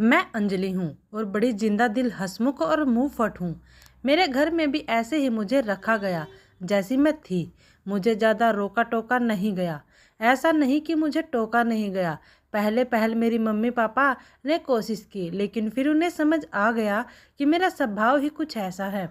मैं अंजलि हूँ और बड़ी जिंदा दिल हंसमुख और मुंह फट हूँ। मेरे घर में भी ऐसे ही मुझे रखा गया जैसी मैं थी। मुझे ज़्यादा रोका टोका नहीं गया। ऐसा नहीं कि मुझे टोका नहीं गया। पहले पहल मेरी मम्मी पापा ने कोशिश की, लेकिन फिर उन्हें समझ आ गया कि मेरा स्वभाव ही कुछ ऐसा है।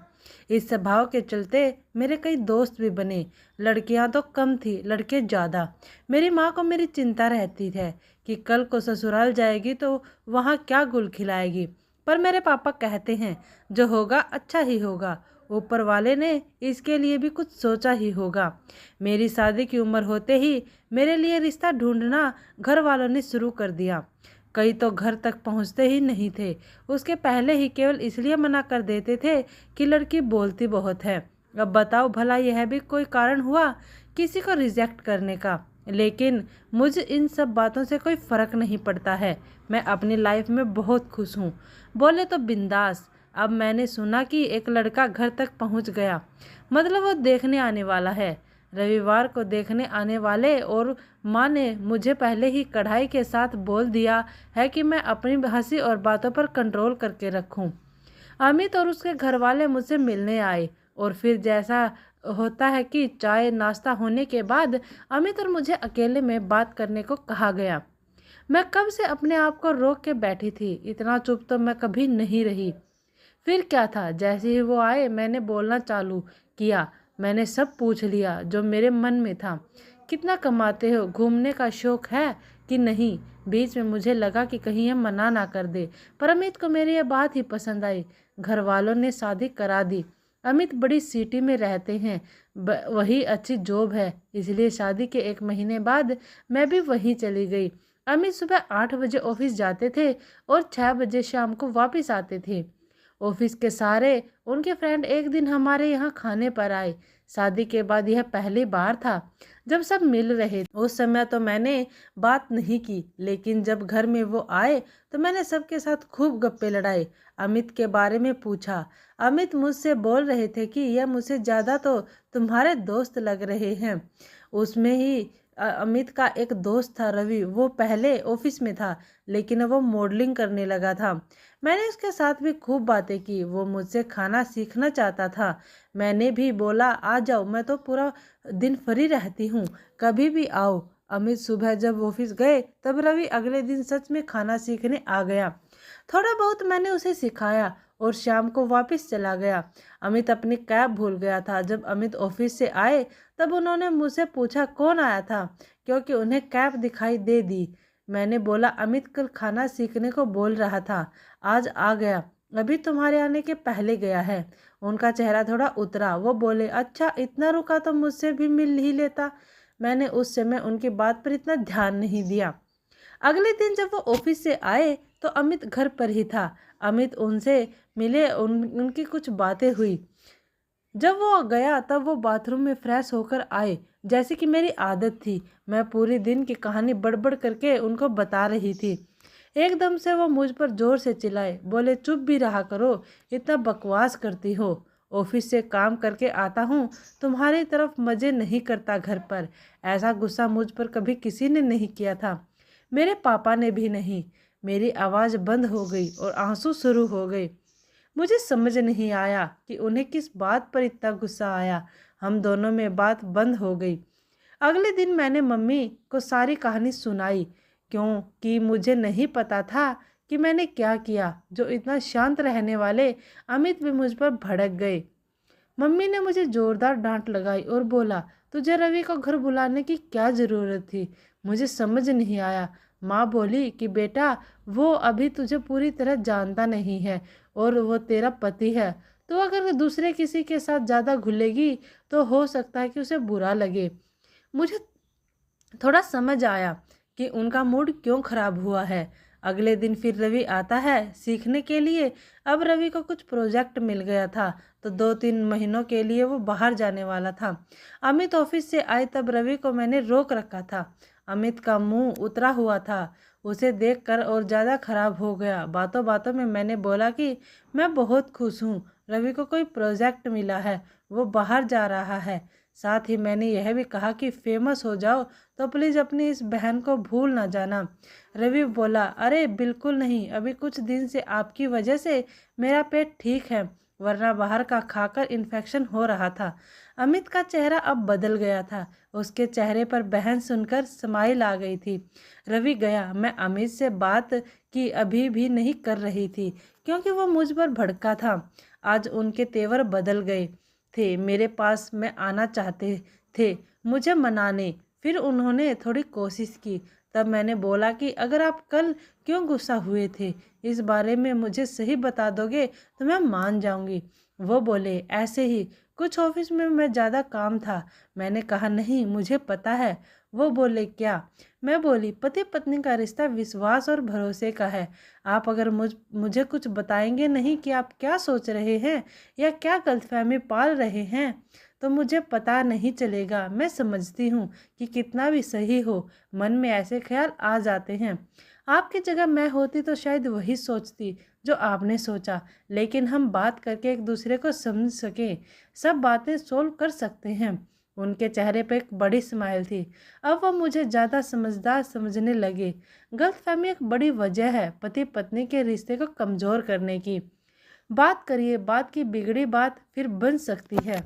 इस स्वभाव के चलते मेरे कई दोस्त भी बने। लड़कियां तो कम थी, लड़के ज़्यादा। मेरी माँ को मेरी चिंता रहती है कि कल को ससुराल जाएगी तो वहाँ क्या गुल खिलाएगी। पर मेरे पापा कहते हैं जो होगा अच्छा ही होगा, ऊपर वाले ने इसके लिए भी कुछ सोचा ही होगा। मेरी शादी की उम्र होते ही मेरे लिए रिश्ता ढूंढना घर वालों ने शुरू कर दिया। कई तो घर तक पहुंचते ही नहीं थे, उसके पहले ही केवल इसलिए मना कर देते थे कि लड़की बोलती बहुत है। अब बताओ भला यह भी कोई कारण हुआ किसी को रिजेक्ट करने का। लेकिन मुझे इन सब बातों से कोई फ़र्क नहीं पड़ता है। मैं अपनी लाइफ में बहुत खुश हूँ, बोले तो बिंदास। अब मैंने सुना कि एक लड़का घर तक पहुँच गया, मतलब वो देखने आने वाला है। रविवार को देखने आने वाले और माँ ने मुझे पहले ही कढ़ाई के साथ बोल दिया है कि मैं अपनी हंसी और बातों पर कंट्रोल करके रखूं। अमित और उसके घर वाले मुझसे मिलने आए और फिर जैसा होता है कि चाय नाश्ता होने के बाद अमित और मुझे अकेले में बात करने को कहा गया। मैं कब से अपने आप को रोक के बैठी थी, इतना चुप तो मैं कभी नहीं रही। फिर क्या था, जैसे ही वो आए मैंने बोलना चालू किया। मैंने सब पूछ लिया जो मेरे मन में था। कितना कमाते हो, घूमने का शौक है कि नहीं। बीच में मुझे लगा कि कहीं ये मना ना कर दे, पर अमित को मेरी ये बात ही पसंद आई। घर वालों ने शादी करा दी। अमित बड़ी सिटी में रहते हैं, वही अच्छी जॉब है, इसलिए शादी के 1 महीने बाद मैं भी वहीं चली गई। अमित सुबह 8 बजे ऑफिस जाते थे और 6 बजे शाम को वापस आते थे। ऑफिस के सारे उनके फ्रेंड एक दिन हमारे यहाँ खाने पर आए। शादी के बाद यह पहली बार था जब सब मिल रहे। उस समय तो मैंने बात नहीं की, लेकिन जब घर में वो आए तो मैंने सबके साथ खूब गप्पे लड़ाए। अमित के बारे में पूछा। अमित मुझसे बोल रहे थे कि यह मुझसे ज़्यादा तो तुम्हारे दोस्त लग रहे हैं। उसमें ही अमित का एक दोस्त था रवि, वो पहले ऑफिस में था लेकिन अब वो मॉडलिंग करने लगा था। मैंने उसके साथ भी खूब बातें की। वो मुझसे खाना सीखना चाहता था। मैंने भी बोला आ जाओ, मैं तो पूरा दिन फ्री रहती हूँ, कभी भी आओ। अमित सुबह जब ऑफिस गए तब रवि अगले दिन सच में खाना सीखने आ गया। थोड़ा बहुत मैंने उसे सिखाया और शाम को वापस चला गया। अमित अपनी कैब भूल गया था। जब अमित ऑफिस से आए तब उन्होंने मुझसे पूछा कौन आया था, क्योंकि उन्हें कैब दिखाई दे दी। मैंने बोला अमित कल खाना सीखने को बोल रहा था, आज आ गया, अभी तुम्हारे आने के पहले गया है। उनका चेहरा थोड़ा उतरा। वो बोले अच्छा इतना रुका तो मुझसे भी मिल ही लेता। मैंने उस समय उनकी बात पर इतना ध्यान नहीं दिया। अगले दिन जब वो ऑफिस से आए तो अमित घर पर ही था। अमित उनसे मिले, उनकी कुछ बातें हुई। जब वो गया तब वो बाथरूम में फ्रेश होकर आए, जैसे कि मेरी आदत थी। मैं पूरी दिन की कहानी बड़बड़ करके उनको बता रही थी। एकदम से वो मुझ पर जोर से चिल्लाए, बोले चुप भी रहा करो, इतना बकवास करती हो। ऑफिस से काम करके आता हूँ, तुम्हारी तरफ मज़े नहीं करता घर पर। ऐसा गुस्सा मुझ पर कभी किसी ने नहीं किया था, मेरे पापा ने भी नहीं। मेरी आवाज़ बंद हो गई और आंसू शुरू हो गए। मुझे समझ नहीं आया कि उन्हें किस बात पर इतना गुस्सा आया। हम दोनों में बात बंद हो गई। अगले दिन मैंने मम्मी को सारी कहानी सुनाई, क्योंकि मुझे नहीं पता था कि मैंने क्या किया जो इतना शांत रहने वाले अमित भी मुझ पर भड़क गए। मम्मी ने मुझे जोरदार डांट लगाई और बोला तुझे रवि को घर बुलाने की क्या ज़रूरत थी। मुझे समझ नहीं आया। माँ बोली कि बेटा वो अभी तुझे पूरी तरह जानता नहीं है और वो तेरा पति है, तो अगर दूसरे किसी के साथ ज़्यादा घुलेगी तो हो सकता है कि उसे बुरा लगे। मुझे थोड़ा समझ आया कि उनका मूड क्यों खराब हुआ है। अगले दिन फिर रवि आता है सीखने के लिए। अब रवि को कुछ प्रोजेक्ट मिल गया था तो 2-3 महीनों के लिए वो बाहर जाने वाला था। अमित ऑफिस से आए तब रवि को मैंने रोक रखा था। अमित का मुंह उतरा हुआ था। उसे देखकर और ज़्यादा खराब हो गया। बातों बातों में मैंने बोला कि मैं बहुत खुश हूँ, रवि को कोई प्रोजेक्ट मिला है, वो बाहर जा रहा है। साथ ही मैंने यह भी कहा कि फेमस हो जाओ तो प्लीज़ अपनी इस बहन को भूल ना जाना। रवि बोला, अरे बिल्कुल नहीं, अभी कुछ दिन से आपकी वजह से मेरा पेट ठीक है, वरना बाहर का खाकर इन्फेक्शन हो रहा था। अमित का चेहरा अब बदल गया था। उसके चेहरे पर बहन सुनकर स्माइल आ गई थी। रवि गया। मैं अमित से बात की अभी भी नहीं कर रही थी क्योंकि वो मुझ पर भड़का था। आज उनके तेवर बदल गए थे। मेरे पास में आना चाहते थे, मुझे मनाने। फिर उन्होंने थोड़ी कोशिश की। तब मैंने बोला कि अगर आप कल क्यों गुस्सा हुए थे, इस बारे में मुझे सही बता दोगे तो मैं मान जाऊंगी। वो बोले, ऐसे ही, कुछ ऑफिस में मैं ज़्यादा काम था। मैंने कहा, नहीं मुझे पता है। वो बोले, क्या? मैं बोली, पति पत्नी का रिश्ता विश्वास और भरोसे का है। आप अगर मुझे कुछ बताएंगे नहीं कि आप क्या सोच रहे हैं या क्या गलतफहमी पाल रहे हैं तो मुझे पता नहीं चलेगा। मैं समझती हूँ कि कितना भी सही हो, मन में ऐसे ख्याल आ जाते हैं। आपकी जगह मैं होती तो शायद वही सोचती जो आपने सोचा, लेकिन हम बात करके एक दूसरे को समझ सकें, सब बातें सोल्व कर सकते हैं। उनके चेहरे पर एक बड़ी स्माइल थी। अब वह मुझे ज़्यादा समझदार समझने लगे। गलतफहमी एक बड़ी वजह है पति पत्नी के रिश्ते को कमज़ोर करने की। बात करिए, बात की बिगड़ी बात फिर बन सकती है।